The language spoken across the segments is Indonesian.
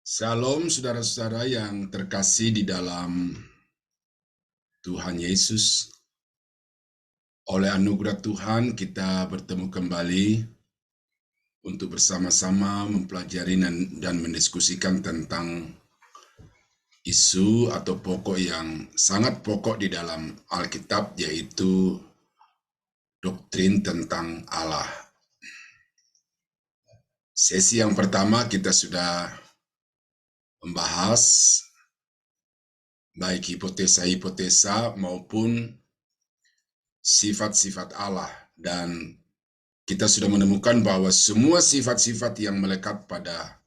Shalom saudara-saudara yang terkasih di dalam Tuhan Yesus. Oleh anugerah Tuhan kita bertemu kembali untuk bersama-sama mempelajari dan mendiskusikan tentang isu atau pokok yang sangat pokok di dalam Alkitab, yaitu doktrin tentang Allah. Sesi yang pertama kita sudah membahas baik hipotesa-hipotesa maupun sifat-sifat Allah, dan kita sudah menemukan bahwa semua sifat-sifat yang melekat pada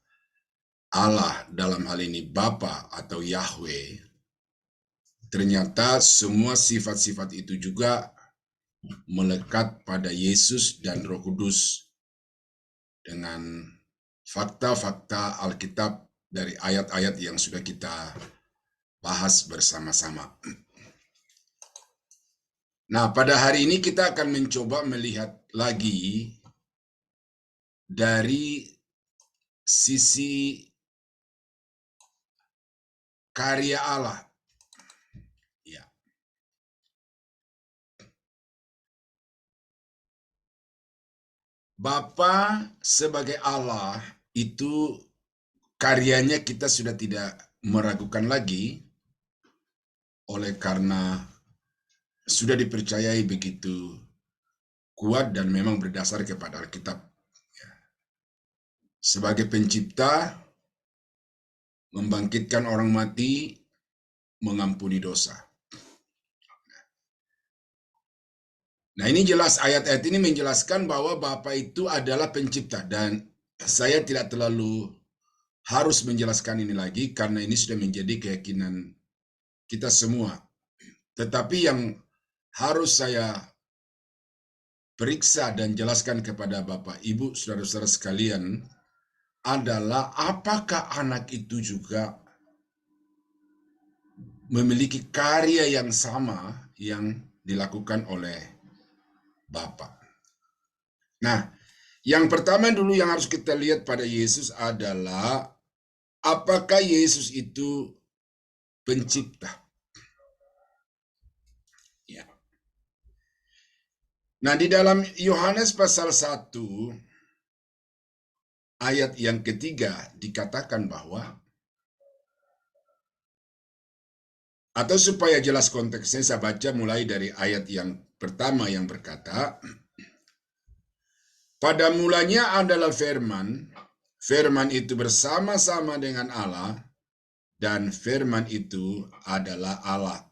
Allah, dalam hal ini Bapa atau Yahweh, ternyata semua sifat-sifat itu juga melekat pada Yesus dan Roh Kudus dengan fakta-fakta Alkitab dari ayat-ayat yang sudah kita bahas bersama-sama. Nah, pada hari ini kita akan mencoba melihat lagi dari sisi karya Allah. Ya. Bapa sebagai Allah itu karyanya kita sudah tidak meragukan lagi, oleh karena sudah dipercayai begitu kuat dan memang berdasar kepada Alkitab. Sebagai pencipta, membangkitkan orang mati, mengampuni dosa. Nah, ini jelas, ayat-ayat ini menjelaskan bahwa Bapa itu adalah pencipta, dan saya tidak terlalu harus menjelaskan ini lagi karena ini sudah menjadi keyakinan kita semua. Tetapi yang harus saya periksa dan jelaskan kepada Bapak, Ibu, saudara-saudara sekalian adalah apakah anak itu juga memiliki karya yang sama yang dilakukan oleh Bapa. Nah, yang pertama dulu yang harus kita lihat pada Yesus adalah apakah Yesus itu pencipta? Ya. Nah, di dalam Yohanes pasal 1 ayat yang ketiga dikatakan bahwa, atau supaya jelas konteksnya saya baca mulai dari ayat yang pertama yang berkata, pada mulanya adalah firman, firman itu bersama-sama dengan Allah, dan firman itu adalah Allah.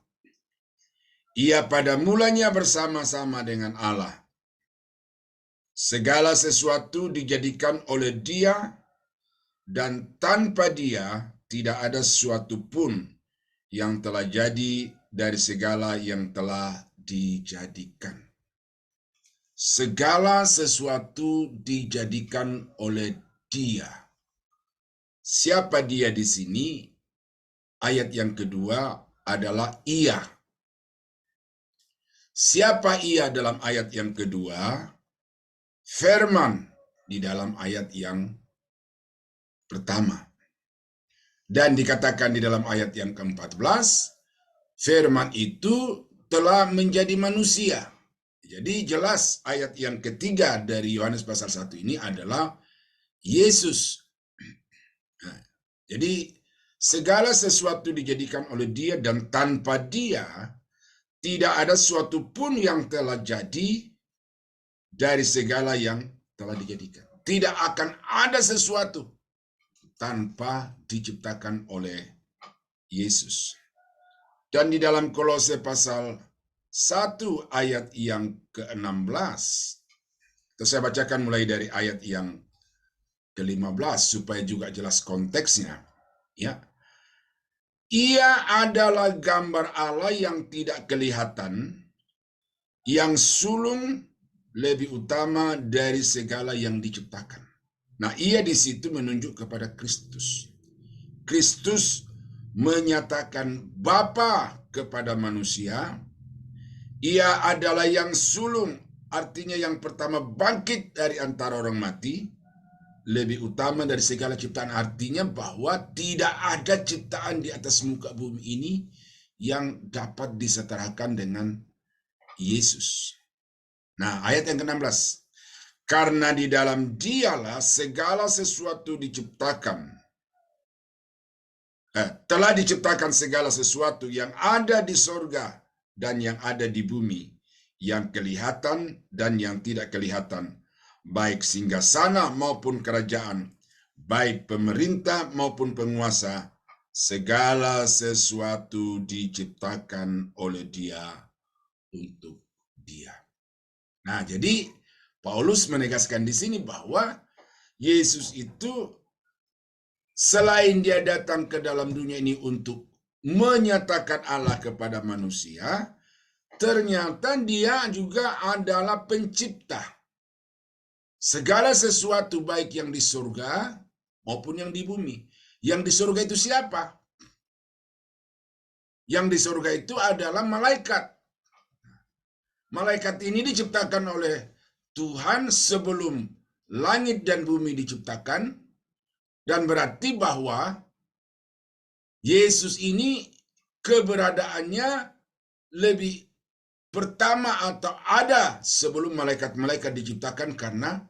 Ia pada mulanya bersama-sama dengan Allah. Segala sesuatu dijadikan oleh Dia, dan tanpa Dia tidak ada sesuatu pun yang telah jadi dari segala yang telah dijadikan. Segala sesuatu dijadikan oleh Dia. Siapa Dia di sini? Ayat yang kedua adalah Ia. Siapa Ia dalam ayat yang kedua? Firman di dalam ayat yang pertama. Dan dikatakan di dalam ayat yang ke-14, firman itu telah menjadi manusia. Jadi jelas ayat yang ketiga dari Yohanes pasal 1 ini adalah Yesus. Nah, jadi segala sesuatu dijadikan oleh Dia, dan tanpa Dia tidak ada sesuatu pun yang telah jadi dari segala yang telah dijadikan. Tidak akan ada sesuatu tanpa diciptakan oleh Yesus. Dan di dalam Kolose pasal 1 ayat yang ke-16, saya bacakan mulai dari ayat yang ke-15 supaya juga jelas konteksnya. Ya. Ia adalah gambar Allah yang tidak kelihatan, yang sulung lebih utama dari segala yang diciptakan. Nah, Ia di situ menunjuk kepada Kristus. Kristus menyatakan Bapa kepada manusia. Ia adalah yang sulung, artinya yang pertama bangkit dari antara orang mati. lebih utama dari segala ciptaan. Artinya bahwa tidak ada ciptaan di atas muka bumi ini yang dapat disetarakan dengan Yesus. Nah, ayat yang ke-16. Karena di dalam Dialah segala sesuatu diciptakan. Telah diciptakan segala sesuatu yang ada di sorga dan yang ada di bumi, yang kelihatan dan yang tidak kelihatan, baik singgasana maupun kerajaan, baik pemerintah maupun penguasa, segala sesuatu diciptakan oleh Dia untuk Dia. Nah, jadi Paulus menegaskan di sini bahwa Yesus itu selain Dia datang ke dalam dunia ini untuk menyatakan Allah kepada manusia, ternyata Dia juga adalah pencipta. Segala sesuatu baik yang di surga maupun yang di bumi. Yang di surga itu siapa? Yang di surga itu adalah malaikat. Malaikat ini diciptakan oleh Tuhan sebelum langit dan bumi diciptakan, dan berarti bahwa Yesus ini keberadaannya lebih pertama atau ada sebelum malaikat-malaikat diciptakan, karena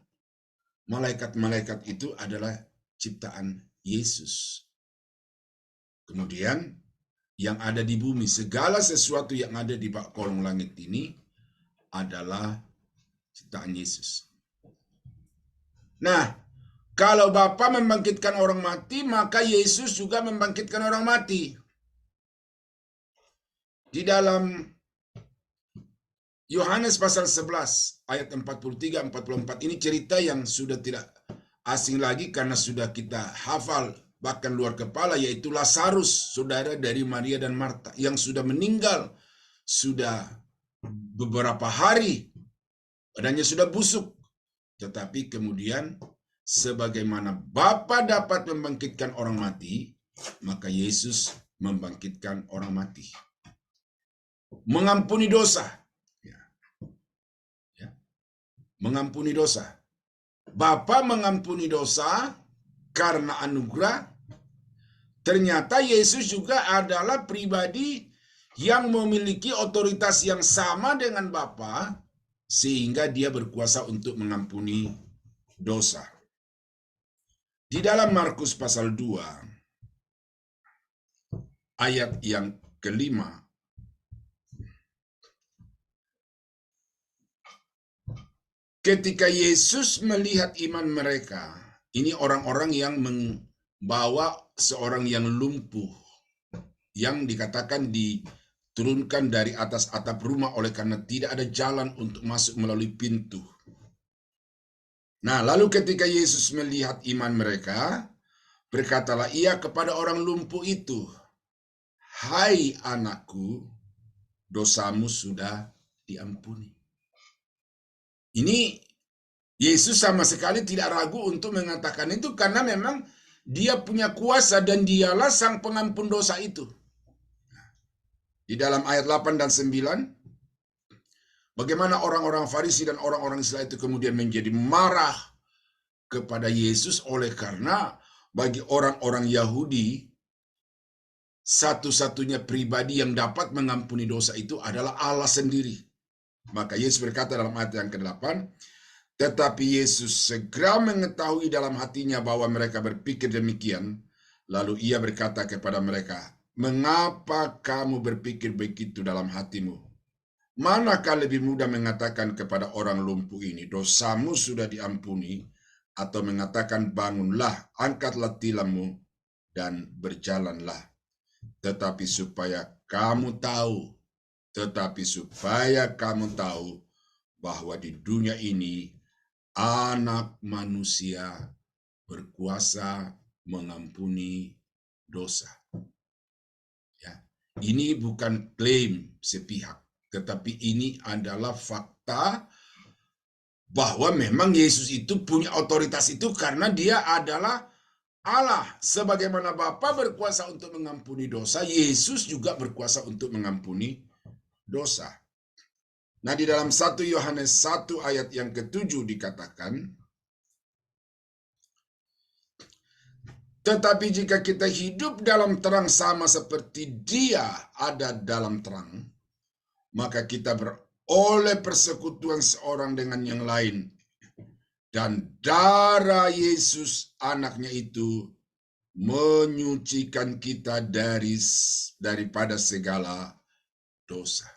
malaikat-malaikat itu adalah ciptaan Yesus. Kemudian yang ada di bumi, segala sesuatu yang ada di bawah kolong langit ini adalah ciptaan Yesus. Nah, kalau Bapa membangkitkan orang mati, maka Yesus juga membangkitkan orang mati. Di dalam Yohanes pasal 11 ayat 43-44 ini cerita yang sudah tidak asing lagi karena sudah kita hafal bahkan luar kepala, yaitu Lazarus, saudara dari Maria dan Marta, yang sudah meninggal sudah beberapa hari, badannya sudah busuk. Tetapi kemudian sebagaimana Bapa dapat membangkitkan orang mati, maka Yesus membangkitkan orang mati. Mengampuni dosa. Mengampuni dosa. Bapa mengampuni dosa karena anugerah. Ternyata Yesus juga adalah pribadi yang memiliki otoritas yang sama dengan Bapa, sehingga Dia berkuasa untuk mengampuni dosa. Di dalam Markus pasal 2 ayat yang ke-5, ketika Yesus melihat iman mereka, ini orang-orang yang membawa seorang yang lumpuh, yang dikatakan diturunkan dari atas atap rumah oleh karena tidak ada jalan untuk masuk melalui pintu. Nah, lalu ketika Yesus melihat iman mereka, berkatalah Ia kepada orang lumpuh itu, "Hai anakku, dosamu sudah diampuni." Ini Yesus sama sekali tidak ragu untuk mengatakan itu, karena memang Dia punya kuasa dan Dialah sang pengampun dosa itu. Di dalam ayat 8 dan 9, bagaimana orang-orang Farisi dan orang-orang Israel itu kemudian menjadi marah kepada Yesus, oleh karena bagi orang-orang Yahudi satu-satunya pribadi yang dapat mengampuni dosa itu adalah Allah sendiri. Maka Yesus berkata dalam ayat yang ke-8, tetapi Yesus segera mengetahui dalam hatinya bahwa mereka berpikir demikian, lalu Ia berkata kepada mereka, "Mengapa kamu berpikir begitu dalam hatimu? Manakah lebih mudah mengatakan kepada orang lumpuh ini, dosamu sudah diampuni, atau mengatakan, bangunlah, angkatlah tilammu, dan berjalanlah? Tetapi supaya kamu tahu bahwa di dunia ini Anak Manusia berkuasa mengampuni dosa." Ya, ini bukan klaim sepihak, tetapi ini adalah fakta bahwa memang Yesus itu punya otoritas itu karena Dia adalah Allah. Sebagaimana Bapa berkuasa untuk mengampuni dosa, Yesus juga berkuasa untuk mengampuni dosa. Nah, di dalam 1 Yohanes 1 ayat yang ke-7 dikatakan, Tetapi jika kita hidup dalam terang sama seperti Dia ada dalam terang, maka kita beroleh persekutuan seorang dengan yang lain. Dan darah Yesus anaknya itu menyucikan kita daripada segala dosa.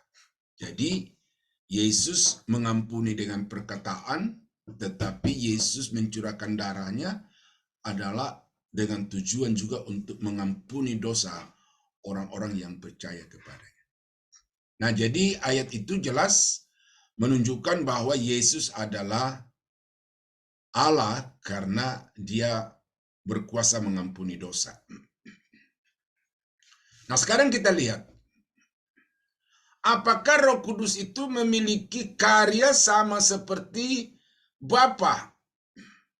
Jadi Yesus mengampuni dengan perkataan, tetapi Yesus mencurahkan darahnya adalah dengan tujuan juga untuk mengampuni dosa orang-orang yang percaya kepadanya. Nah, jadi ayat itu jelas menunjukkan bahwa Yesus adalah Allah karena Dia berkuasa mengampuni dosa. Nah, sekarang kita lihat, apakah Roh Kudus itu memiliki karya sama seperti Bapa,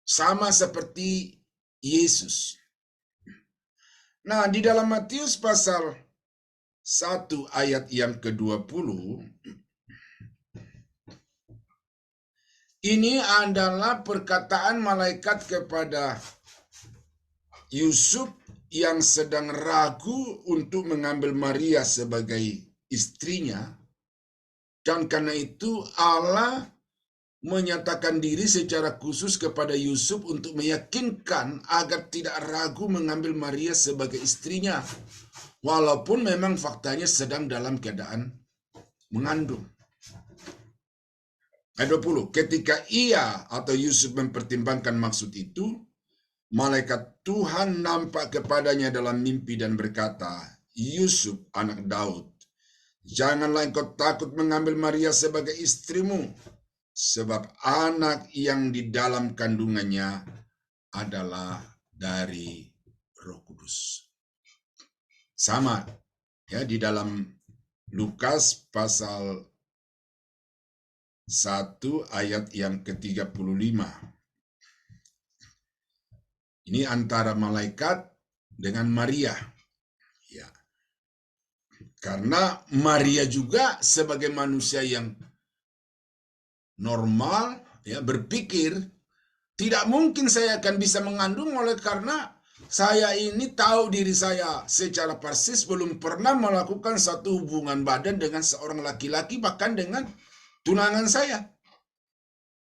sama seperti Yesus? Nah, di dalam Matius pasal 1 ayat yang ke-20, ini adalah perkataan malaikat kepada Yusuf yang sedang ragu untuk mengambil Maria sebagai istrinya. Dan karena itu Allah menyatakan diri secara khusus kepada Yusuf untuk meyakinkan agar tidak ragu mengambil Maria sebagai istrinya. Walaupun memang faktanya sedang dalam keadaan mengandung. Ayat 20, ketika ia atau Yusuf mempertimbangkan maksud itu, malaikat Tuhan nampak kepadanya dalam mimpi dan berkata, Yusuf anak Daud, janganlah engkau takut mengambil Maria sebagai istrimu, sebab anak yang di dalam kandungannya adalah dari Roh Kudus. Sama ya di dalam Lukas pasal 1 ayat yang ke-35. Ini antara malaikat dengan Maria. Ya. Karena Maria juga sebagai manusia yang normal ya berpikir tidak mungkin saya akan bisa mengandung oleh karena saya ini tahu diri saya secara persis belum pernah melakukan satu hubungan badan dengan seorang laki-laki bahkan dengan tunangan saya.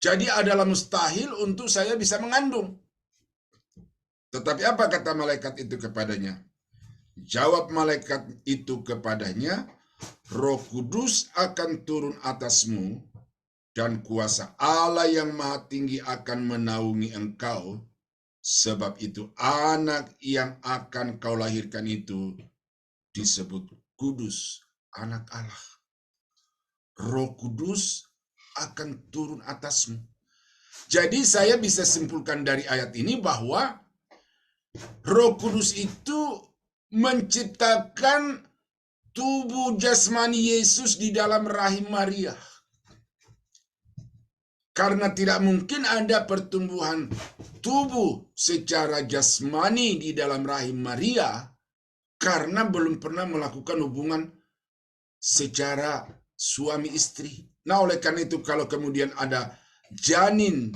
Jadi adalah mustahil untuk saya bisa mengandung. Tetapi apa kata malaikat itu kepadanya? Jawab malaikat itu kepadanya, Roh Kudus akan turun atasmu dan kuasa Allah yang Maha Tinggi akan menaungi engkau. Sebab itu anak yang akan kau lahirkan itu disebut kudus, anak Allah. Roh Kudus akan turun atasmu. Jadi saya bisa simpulkan dari ayat ini bahwa Roh Kudus itu menciptakan tubuh jasmani Yesus di dalam rahim Maria. Karena tidak mungkin ada pertumbuhan tubuh secara jasmani di dalam rahim Maria karena belum pernah melakukan hubungan secara suami istri. Nah, oleh karena itu kalau kemudian ada janin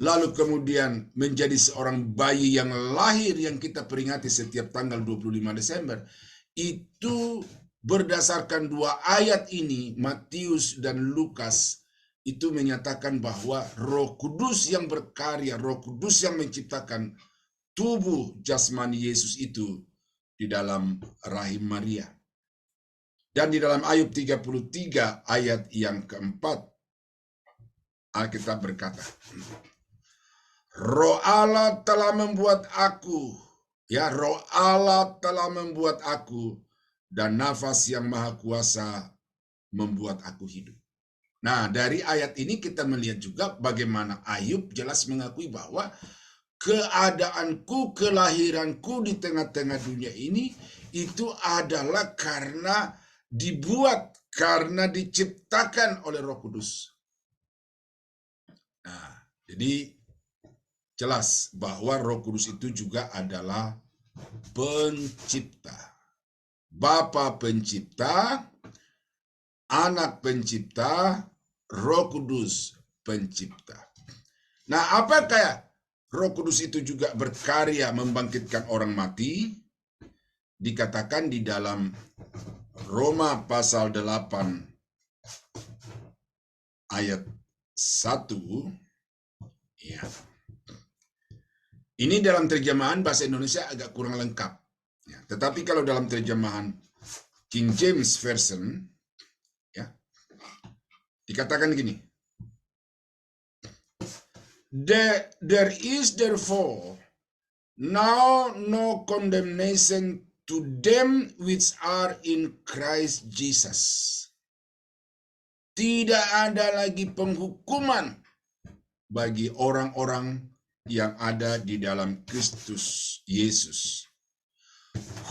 lalu kemudian menjadi seorang bayi yang lahir yang kita peringati setiap tanggal 25 Desember, itu berdasarkan dua ayat ini, Matius dan Lukas, itu menyatakan bahwa Roh Kudus yang berkarya, Roh Kudus yang menciptakan tubuh jasmani Yesus itu di dalam rahim Maria. Dan di dalam Ayub 33 ayat yang keempat, Alkitab berkata, Roh Allah telah membuat aku, ya Roh Allah telah membuat aku, dan nafas yang maha kuasa membuat aku hidup. Nah, dari ayat ini kita melihat juga bagaimana Ayub jelas mengakui bahwa keadaanku, kelahiranku di tengah-tengah dunia ini itu adalah karena dibuat, karena diciptakan oleh Roh Kudus. Nah, jadi jelas bahwa Roh Kudus itu juga adalah pencipta. Bapa pencipta, Anak pencipta, Roh Kudus pencipta. Nah, apakah Roh Kudus itu juga berkarya membangkitkan orang mati, dikatakan di dalam Roma pasal 8 ayat 1, ya. Ini dalam terjemahan bahasa Indonesia agak kurang lengkap. Ya, tetapi kalau dalam terjemahan King James Version, ya, dikatakan gini. There is therefore now no condemnation to them which are in Christ Jesus. Tidak ada lagi penghukuman bagi orang-orang yang ada di dalam Kristus Yesus.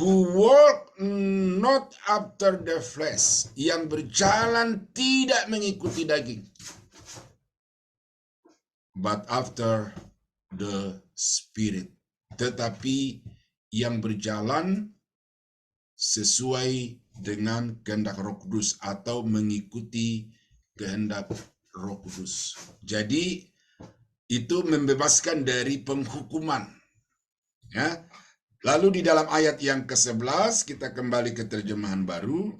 Who walk not after the flesh, yang berjalan tidak mengikuti daging, but after the Spirit, tetapi yang berjalan sesuai dengan kehendak Roh Kudus atau mengikuti kehendak Roh Kudus. Jadi itu membebaskan dari penghukuman. Ya. Lalu di dalam ayat yang ke-11 kita kembali ke terjemahan baru.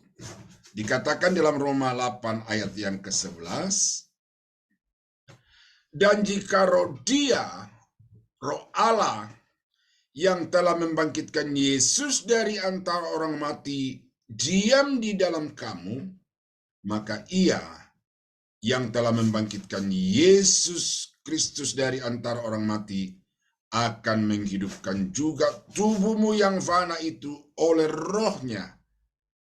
Dikatakan dalam Roma 8 ayat yang ke-11. Dan jika roh Dia, roh Allah yang telah membangkitkan Yesus dari antara orang mati diam di dalam kamu, maka Ia yang telah membangkitkan Yesus Kristus dari antara orang mati akan menghidupkan juga tubuhmu yang fana itu oleh rohnya.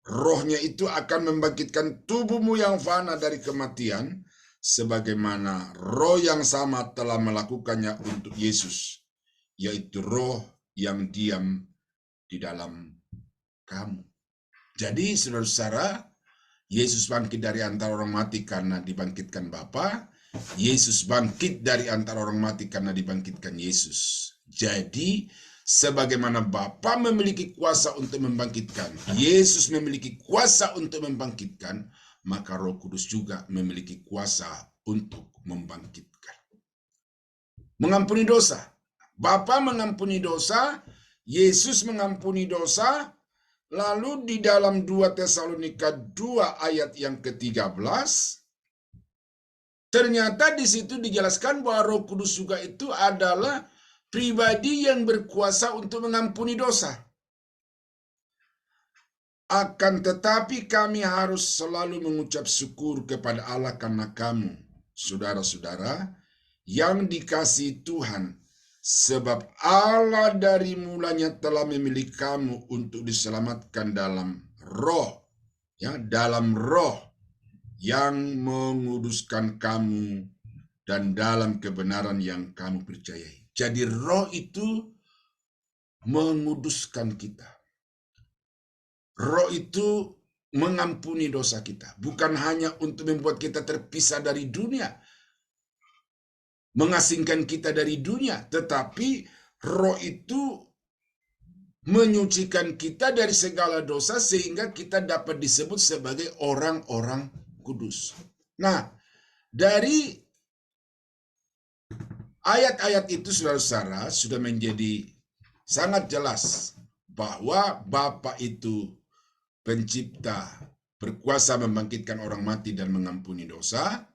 Rohnya itu akan membangkitkan tubuhmu yang fana dari kematian, sebagaimana roh yang sama telah melakukannya untuk Yesus, yaitu roh yang diam di dalam kamu. Jadi saudara-saudara, Yesus bangkit dari antara orang mati karena dibangkitkan Bapa. Yesus bangkit dari antara orang mati karena dibangkitkan Yesus. Jadi, sebagaimana Bapa memiliki kuasa untuk membangkitkan, Yesus memiliki kuasa untuk membangkitkan, maka Roh Kudus juga memiliki kuasa untuk membangkitkan. Mengampuni dosa. Bapa mengampuni dosa, Yesus mengampuni dosa. Lalu di dalam 2 Tesalonika 2 ayat yang ke-13, ternyata di situ dijelaskan bahwa Roh Kudus juga itu adalah pribadi yang berkuasa untuk mengampuni dosa. Akan tetapi kami harus selalu mengucap syukur kepada Allah karena kamu, saudara-saudara, yang dikasihi Tuhan, sebab Allah dari mulanya telah memilih kamu untuk diselamatkan dalam roh, ya, dalam roh yang menguduskan kamu dan dalam kebenaran yang kamu percayai. Jadi roh itu menguduskan kita. Roh itu mengampuni dosa kita. Bukan hanya untuk membuat kita terpisah dari dunia, mengasingkan kita dari dunia, tetapi roh itu menyucikan kita dari segala dosa sehingga kita dapat disebut sebagai orang-orang kudus. Nah, dari ayat-ayat itu saudara-saudara sudah menjadi sangat jelas bahwa Bapa itu pencipta, berkuasa membangkitkan orang mati dan mengampuni dosa.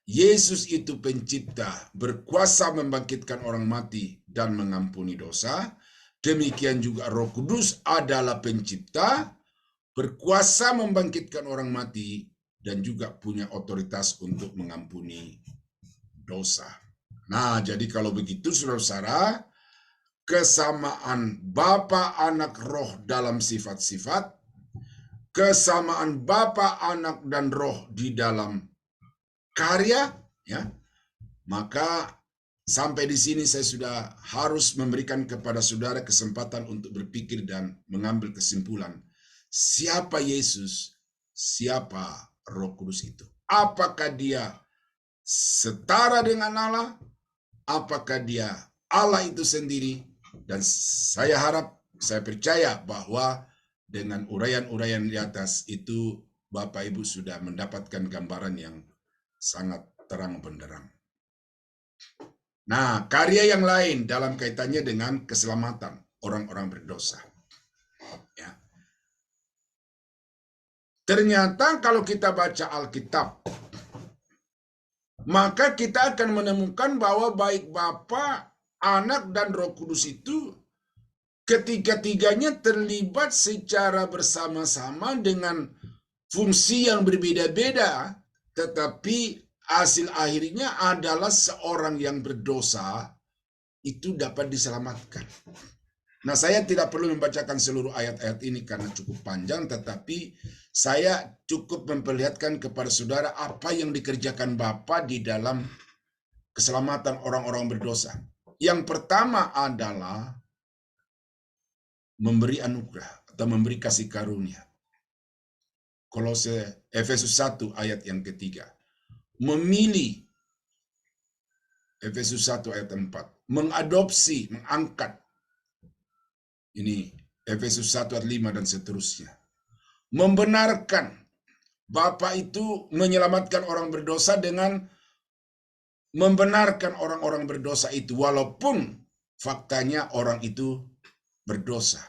Yesus itu pencipta, berkuasa membangkitkan orang mati dan mengampuni dosa. Demikian juga Roh Kudus adalah pencipta, berkuasa membangkitkan orang mati, dan juga punya otoritas untuk mengampuni dosa. Nah, jadi kalau begitu saudara-saudara, kesamaan Bapa, Anak, Roh dalam sifat-sifat, kesamaan Bapa, Anak, dan Roh di dalam karya, ya, maka sampai di sini saya sudah harus memberikan kepada saudara kesempatan untuk berpikir dan mengambil kesimpulan. Siapa Yesus? Siapa Roh Kudus itu? Apakah dia setara dengan Allah? Apakah dia Allah itu sendiri? Dan saya harap, saya percaya bahwa dengan uraian-uraian di atas itu Bapak Ibu sudah mendapatkan gambaran yang sangat terang benderang. Nah, karya yang lain dalam kaitannya dengan keselamatan orang-orang berdosa. Ya. Ternyata kalau kita baca Alkitab, maka kita akan menemukan bahwa baik Bapa, Anak, dan Roh Kudus itu ketiga-tiganya terlibat secara bersama-sama dengan fungsi yang berbeda-beda, tetapi hasil akhirnya adalah seorang yang berdosa itu dapat diselamatkan. Nah, saya tidak perlu membacakan seluruh ayat-ayat ini karena cukup panjang, tetapi saya cukup memperlihatkan kepada saudara apa yang dikerjakan Bapa di dalam keselamatan orang-orang berdosa. Yang pertama adalah memberi anugerah atau memberi kasih karunia. Efesus 1 ayat yang ketiga. Memilih, Efesus 1 ayat 4. Mengadopsi, mengangkat. Ini Efesus 1 ayat 5 dan seterusnya. Membenarkan. Bapa itu menyelamatkan orang berdosa dengan membenarkan orang-orang berdosa itu walaupun faktanya orang itu berdosa.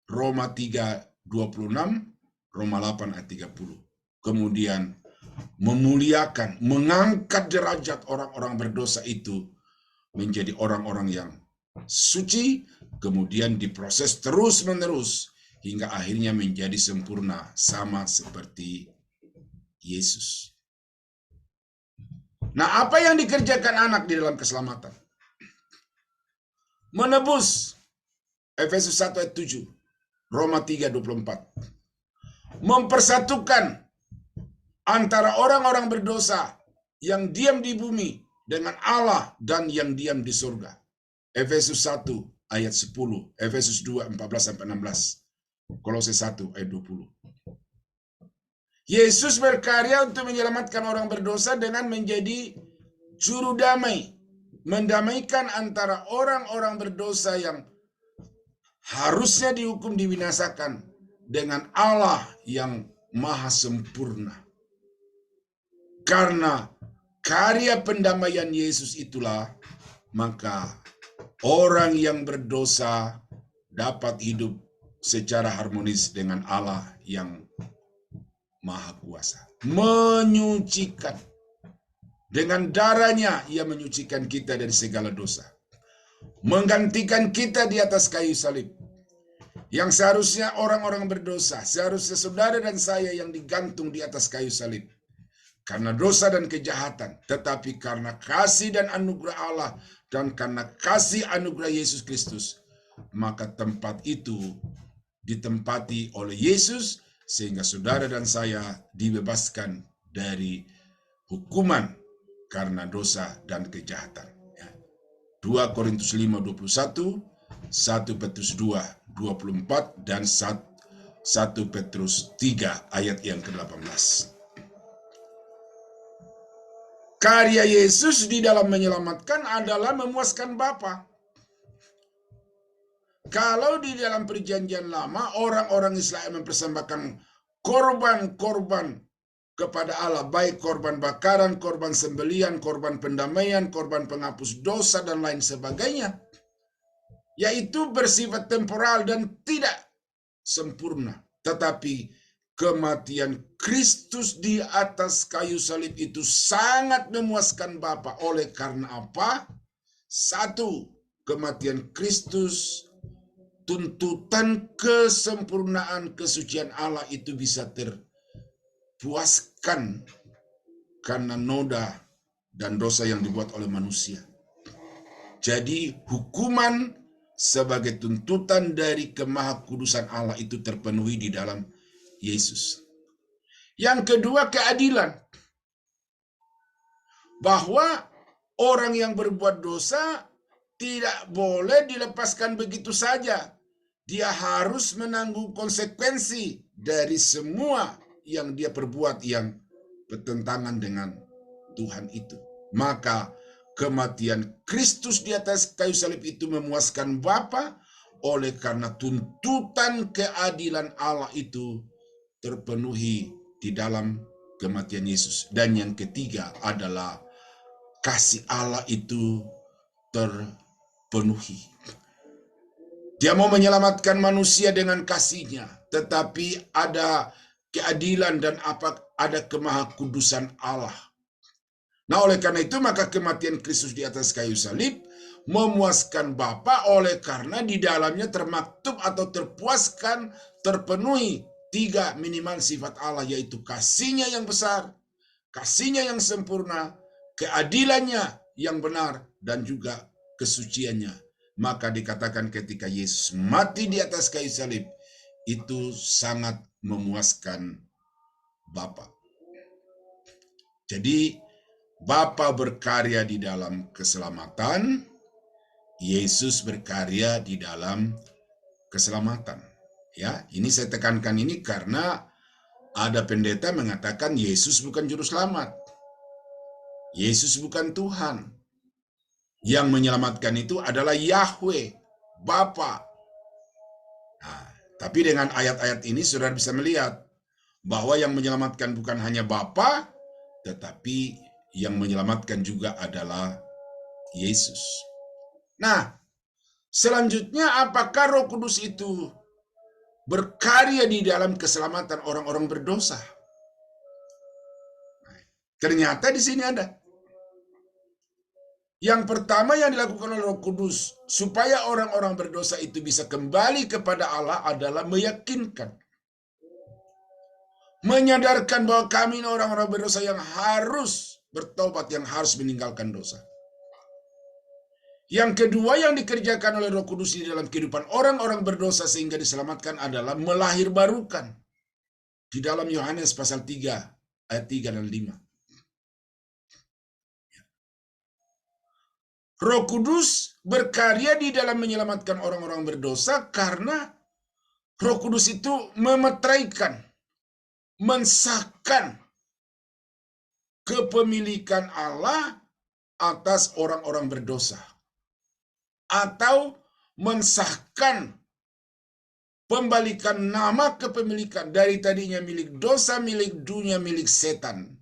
Roma 3:26, Roma 8 ayat 30. Kemudian memuliakan, mengangkat derajat orang-orang berdosa itu menjadi orang-orang yang suci, kemudian diproses terus-menerus hingga akhirnya menjadi sempurna sama seperti Yesus. Nah, apa yang dikerjakan anak di dalam keselamatan? Menebus, Efesus 1 ayat 7, Roma 3:24. Mempersatukan antara orang-orang berdosa yang diam di bumi dengan Allah dan yang diam di surga. Efesus 1 ayat 10, Efesus 2 14-16, Kolose 1 ayat 20. Yesus berkarya untuk menyelamatkan orang berdosa dengan menjadi juru damai, mendamaikan antara orang-orang berdosa yang harusnya dihukum dibinasakan dengan Allah yang maha sempurna. Karena karya pendamaian Yesus itulah, maka orang yang berdosa dapat hidup secara harmonis dengan Allah yang maha kuasa. Menyucikan. Dengan darahnya ia menyucikan kita dari segala dosa. Menggantikan kita di atas kayu salib. Yang seharusnya orang-orang berdosa, seharusnya saudara dan saya yang digantung di atas kayu salib. Karena dosa dan kejahatan, tetapi karena kasih dan anugerah Allah dan karena kasih anugerah Yesus Kristus, maka tempat itu ditempati oleh Yesus sehingga saudara dan saya dibebaskan dari hukuman karena dosa dan kejahatan. 2 Korintus 5:21, 1 Petrus 2:24 dan 1 Petrus 3 ayat yang ke-18. Karya Yesus di dalam menyelamatkan adalah memuaskan Bapa. Kalau di dalam perjanjian lama orang-orang Israel mempersembahkan korban-korban kepada Allah, baik korban bakaran, korban sembelian, korban pendamaian, korban penghapus dosa dan lain sebagainya, yaitu bersifat temporal dan tidak sempurna. Tetapi kematian Kristus di atas kayu salib itu sangat memuaskan Bapa. Oleh karena apa? Satu, kematian Kristus, tuntutan kesempurnaan kesucian Allah itu bisa terpuaskan karena noda dan dosa yang dibuat oleh manusia. Jadi hukuman sebagai tuntutan dari kemahakudusan Allah itu terpenuhi di dalam Yesus. Yang kedua, keadilan. Bahwa orang yang berbuat dosa tidak boleh dilepaskan begitu saja. Dia harus menanggung konsekuensi dari semua yang dia perbuat yang bertentangan dengan Tuhan itu. Maka kematian Kristus di atas kayu salib itu memuaskan Bapa, oleh karena tuntutan keadilan Allah itu terpenuhi di dalam kematian Yesus. Dan yang ketiga adalah kasih Allah itu terpenuhi. Dia mau menyelamatkan manusia dengan kasih-Nya, tetapi ada keadilan dan ada kemahakudusan Allah. Nah, oleh karena itu maka kematian Kristus di atas kayu salib memuaskan Bapa, oleh karena di dalamnya termaktub atau terpuaskan, terpenuhi 3 minimal sifat Allah, yaitu kasih-Nya yang besar, kasih-Nya yang sempurna, keadilannya yang benar, dan juga kesuciannya. Maka dikatakan ketika Yesus mati di atas kayu salib, itu sangat memuaskan Bapa. Jadi Bapa berkarya di dalam keselamatan, Yesus berkarya di dalam keselamatan. Ya, ini saya tekankan ini karena ada pendeta mengatakan Yesus bukan juru selamat. Yesus bukan Tuhan. Yang menyelamatkan itu adalah Yahweh, Bapa. Nah, tapi dengan ayat-ayat ini saudara bisa melihat bahwa yang menyelamatkan bukan hanya Bapa, tetapi yang menyelamatkan juga adalah Yesus. Nah, selanjutnya apakah Roh Kudus itu berkarya di dalam keselamatan orang-orang berdosa? Ternyata di sini ada. Yang pertama yang dilakukan oleh Roh Kudus supaya orang-orang berdosa itu bisa kembali kepada Allah adalah meyakinkan. Menyadarkan bahwa kami ini orang-orang berdosa yang harus bertobat, yang harus meninggalkan dosa. Yang kedua yang dikerjakan oleh Roh Kudus di dalam kehidupan orang-orang berdosa sehingga diselamatkan adalah melahirbarukan. Di dalam Yohanes pasal 3 ayat 3 dan 5. Roh Kudus berkarya di dalam menyelamatkan orang-orang berdosa karena Roh Kudus itu memeteraikan, mensahkan kepemilikan Allah atas orang-orang berdosa. Atau mensahkan pembalikan nama kepemilikan dari tadinya milik dosa, milik dunia, milik setan.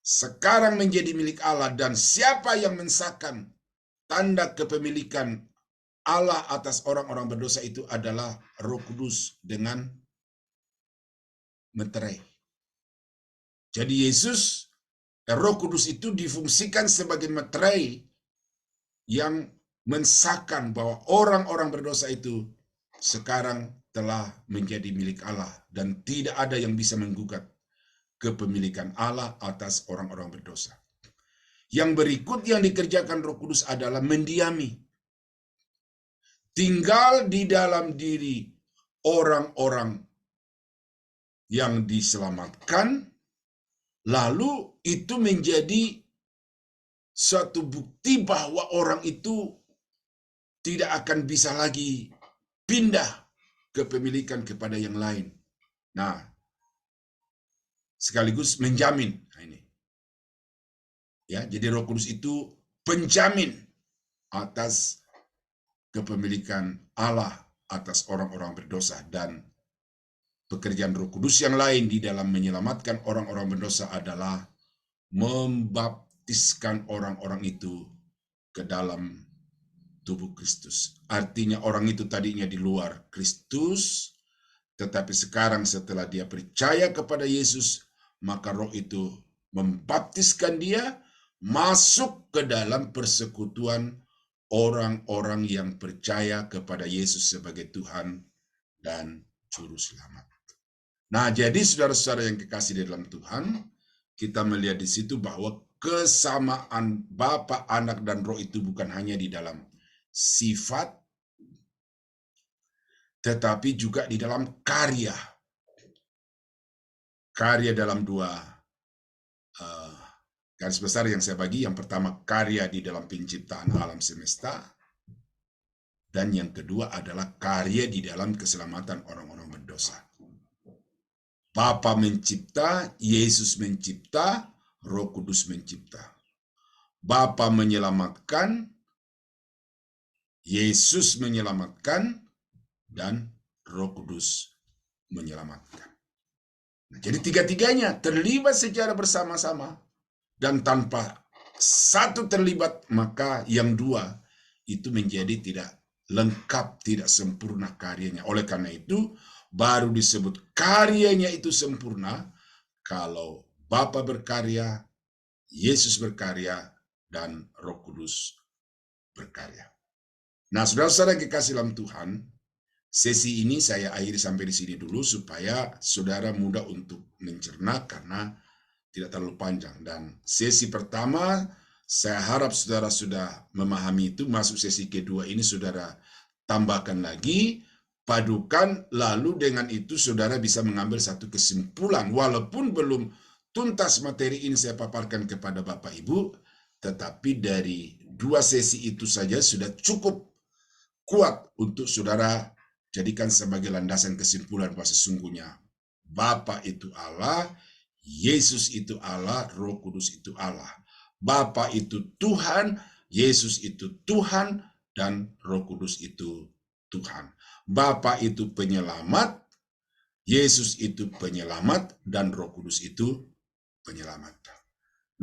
Sekarang menjadi milik Allah, dan siapa yang mensahkan tanda kepemilikan Allah atas orang-orang berdosa itu adalah Roh Kudus dengan meterai. Jadi Roh Kudus itu difungsikan sebagai meterai yang mensahkan bahwa orang-orang berdosa itu sekarang telah menjadi milik Allah dan tidak ada yang bisa menggugat kepemilikan Allah atas orang-orang berdosa. Yang berikut yang dikerjakan Roh Kudus adalah mendiami, tinggal di dalam diri orang-orang yang diselamatkan, lalu itu menjadi suatu bukti bahwa orang itu tidak akan bisa lagi pindah kepemilikan kepada yang lain. Nah, sekaligus menjamin. Nah, ini. Ya, jadi Roh Kudus itu penjamin atas kepemilikan Allah atas orang-orang berdosa, dan pekerjaan Roh Kudus yang lain di dalam menyelamatkan orang-orang berdosa adalah membaptiskan orang-orang itu ke dalam tubuh Kristus. Artinya orang itu tadinya di luar Kristus, tetapi sekarang setelah dia percaya kepada Yesus, maka Roh itu membaptiskan dia masuk ke dalam persekutuan orang-orang yang percaya kepada Yesus sebagai Tuhan dan Juru Selamat. Nah, jadi saudara-saudara yang kekasih di dalam Tuhan, kita melihat di situ bahwa kesamaan Bapa, Anak, dan Roh itu bukan hanya di dalam sifat, tetapi juga di dalam karya. Karya dalam 2 garis besar yang saya bagi. Yang pertama, karya di dalam penciptaan alam semesta. Dan yang kedua adalah karya di dalam keselamatan orang-orang berdosa. Bapa mencipta, Yesus mencipta, Roh Kudus mencipta. Bapa menyelamatkan, Yesus menyelamatkan, dan Roh Kudus menyelamatkan. Nah, jadi tiga-tiganya terlibat secara bersama-sama dan tanpa satu terlibat, maka yang dua itu menjadi tidak lengkap, tidak sempurna karyanya. Oleh karena itu, baru disebut karyanya itu sempurna kalau Bapa berkarya, Yesus berkarya, dan Roh Kudus berkarya. Nah, saudara-saudara kekasih dalam Tuhan, sesi ini saya akhiri sampai di sini dulu supaya saudara mudah untuk mencerna karena tidak terlalu panjang. Dan sesi pertama, saya harap saudara sudah memahami itu. Masuk sesi kedua ini saudara tambahkan lagi, padukan, lalu dengan itu saudara bisa mengambil satu kesimpulan. Walaupun belum tuntas materi ini saya paparkan kepada Bapak Ibu, tetapi dari dua sesi itu saja sudah cukup kuat untuk saudara jadikan sebagai landasan kesimpulan bahwa sesungguhnya Bapa itu Allah, Yesus itu Allah, Roh Kudus itu Allah. Bapa itu Tuhan, Yesus itu Tuhan, dan Roh Kudus itu Tuhan. Bapa itu penyelamat, Yesus itu penyelamat, dan Roh Kudus itu penyelamat.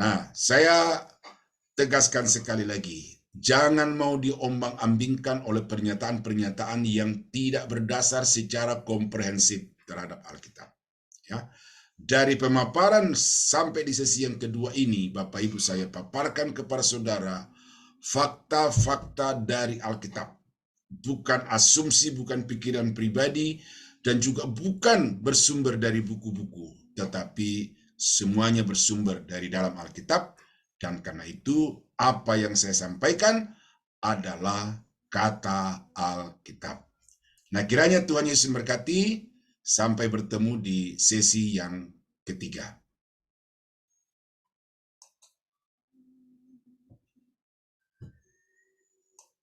Nah, saya tegaskan sekali lagi, jangan mau diombang-ambingkan oleh pernyataan-pernyataan yang tidak berdasar secara komprehensif terhadap Alkitab. Ya, dari pemaparan sampai di sesi yang kedua ini, Bapak Ibu saya paparkan kepada saudara fakta-fakta dari Alkitab. Bukan asumsi, bukan pikiran pribadi, dan juga bukan bersumber dari buku-buku, tetapi semuanya bersumber dari dalam Alkitab. Dan karena itu, apa yang saya sampaikan adalah kata Alkitab. Nah, kiranya Tuhan Yesus memberkati. Sampai bertemu di sesi yang ketiga.